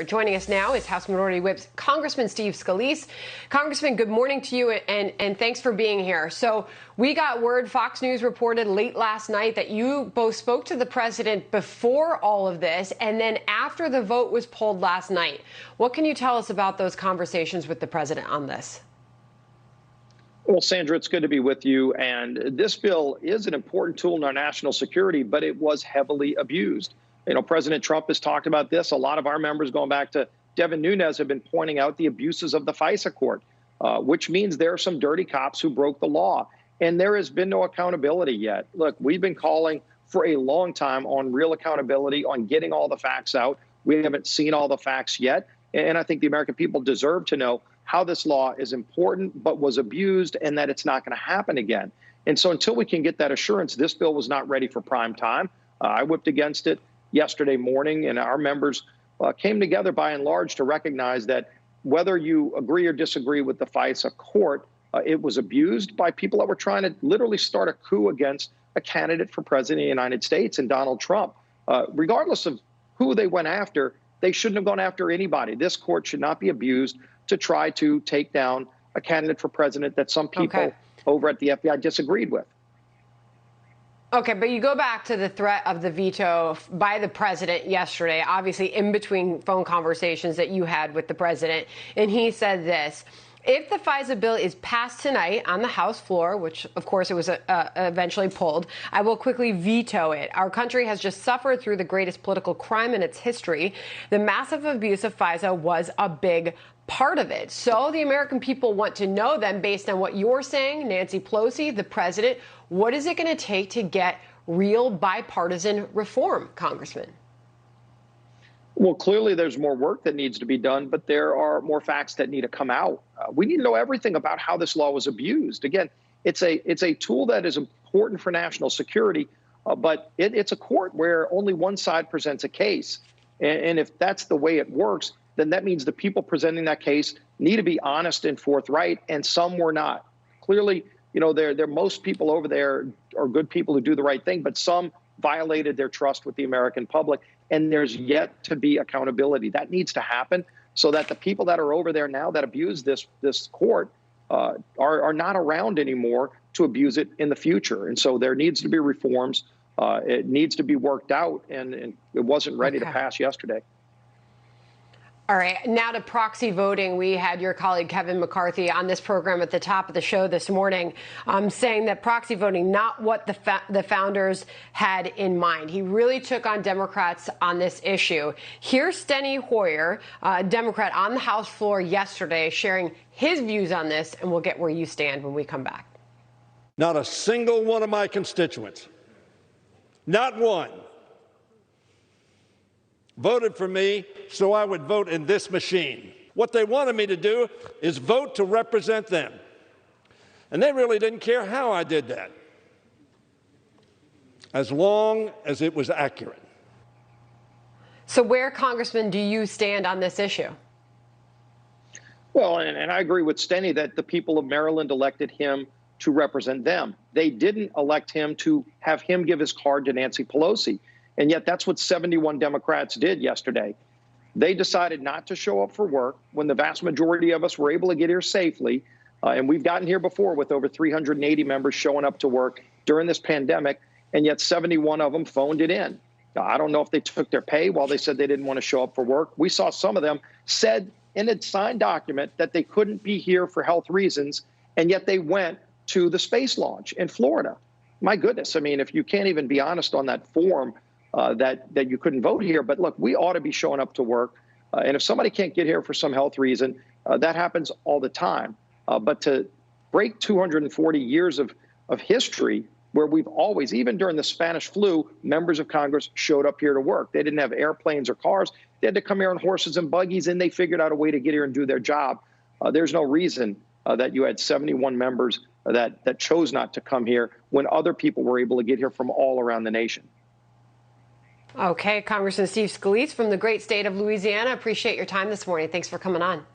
Joining us now is House Minority Whip Congressman Steve Scalise. Congressman, good morning to you, and thanks for being here. So we got word, Fox News reported late last night, that you both spoke to the president before all of this and then after the vote was pulled last night. What can you tell us about those conversations with the president on this? Well, Sandra, it's good to be with you. And this bill is an important tool in our national security, but it was heavily abused. You know, President Trump has talked about this. A lot of our members, going back to Devin Nunes, have been pointing out the abuses of the FISA court, which means there are some dirty cops who broke the law. And there has been no accountability yet. Look, we've been calling for a long time on real accountability, on getting all the facts out. We haven't seen all the facts yet. And I think the American people deserve to know how this law is important, but was abused, and that it's not going to happen again. And so until we can get that assurance, this bill was not ready for prime time. I whipped against it yesterday morning, and our members came together by and large to recognize that whether you agree or disagree with the FISA court, it was abused by people that were trying to literally start a coup against a candidate for president of the United States and Donald Trump. Regardless of who they went after, they shouldn't have gone after anybody. This court should not be abused to try to take down a candidate for president that some people over at the FBI disagreed with. Okay, but you go back to the threat of the veto by the president yesterday, obviously in between phone conversations that you had with the president, and he said this: if the FISA bill is passed tonight on the House floor, which of course it was eventually pulled, I will quickly veto it. Our country has just suffered through the greatest political crime in its history. The massive abuse of FISA was a big part of it. So the American people want to know then, based on what you're saying, Nancy Pelosi, the president, what is it going to take to get real bipartisan reform, Congressman? Well, clearly there's more work that needs to be done, but there are more facts that need to come out. We need to know everything about how this law was abused. Again, it's a tool that is important for national security, but it's a court where only one side presents a case. And if that's the way it works, then that means the people presenting that case need to be honest and forthright, and some were not. Clearly, you know, most people over there are good people who do the right thing, but some violated their trust with the American public, and there's yet to be accountability. That needs to happen so that the people that are over there now that abuse this court are not around anymore to abuse it in the future. And so there needs to be reforms. It needs to be worked out, and it wasn't ready to pass yesterday. All right, now to proxy voting. We had your colleague Kevin McCarthy on this program at the top of the show this morning, saying that proxy voting, not what the founders had in mind. He really took on Democrats on this issue. Here's Steny Hoyer, a Democrat on the House floor yesterday, sharing his views on this, and we'll get where you stand when we come back. Not a single one of my constituents, not one, voted for me so I would vote in this machine. What they wanted me to do is vote to represent them. And they really didn't care how I did that, as long as it was accurate. So where, Congressman, do you stand on this issue? Well, and I agree with Steny that the people of Maryland elected him to represent them. They didn't elect him to have him give his card to Nancy Pelosi. And yet that's what 71 Democrats did yesterday. They decided not to show up for work when the vast majority of us were able to get here safely. And we've gotten here before with over 380 members showing up to work during this pandemic, and yet 71 of them phoned it in. I don't know if they took their pay while they said they didn't want to show up for work. We saw some of them said in a signed document that they couldn't be here for health reasons, and yet they went to the space launch in Florida. My goodness, I mean, if you can't even be honest on that form, that you couldn't vote here. But look, we ought to be showing up to work. And if somebody can't get here for some health reason, that happens all the time. But to break 240 years of history where we've always, even during the Spanish flu, members of Congress showed up here to work. They didn't have airplanes or cars. They had to come here on horses and buggies, and they figured out a way to get here and do their job. There's no reason that you had 71 members that chose not to come here when other people were able to get here from all around the nation. Okay, Congressman Steve Scalise from the great state of Louisiana. Appreciate your time this morning. Thanks for coming on.